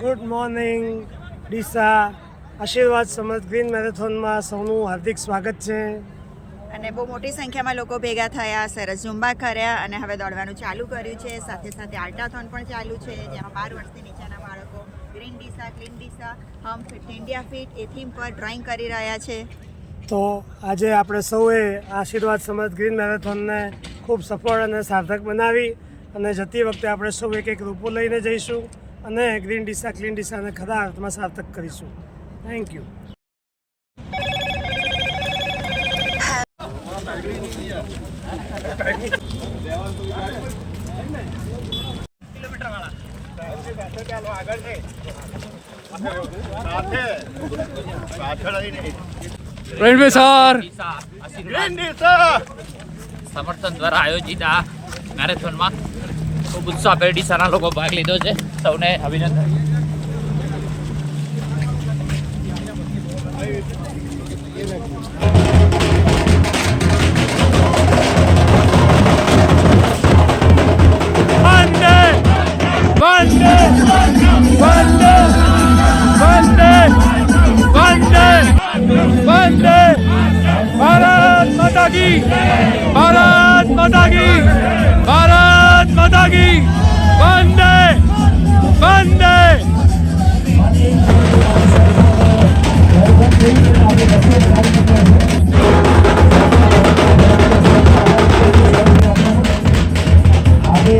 Good morning Deesa આશીર્વાદ સમજ green મેરેથોનમાં સૌનું હાર્દિક સ્વાગત છે. અને બહુ મોટી સંખ્યામાં લોકો ભેગા થયા, સરસ ઝુંબા કર્યા અને હવે દોડવાનું ચાલુ કર્યું છે. સાથે સાથે આલ્ટાથોન પણ ચાલુ છે, જેમાં 12 વર્ષથી નીચેના બાળકો ગ્રીન ડીસા, ક્લીન ડીસા, હમ ફિટ ઇન્ડિયા ફિટ એ થીમ પર ડ્રોઈંગ કરી રહ્યા છે. તો આજે આપણે સૌએ આશીર્વાદ સમજ ગ્રીન મેરેથોનને ખૂબ સફળ અને સાર્થક બનાવી અને જતી વખતે આપણે સૌ એક રૂપો લઈને જઈશું અને ગ્રીન ડીસા ક્લીન ડીસાને ખરા અર્થમાં સાર્થક કરીશું. Thank you. સમર્થન દ્વારા આયોજિત આ મેરેથોનમાં ખૂબ ઉત્સાહભેર ડીસાના લોકો ભાગ લીધો છે. સૌને અભિનંદન. भारत माता की, भारत माता की, भारत माता की, वंदे वंदे. आगे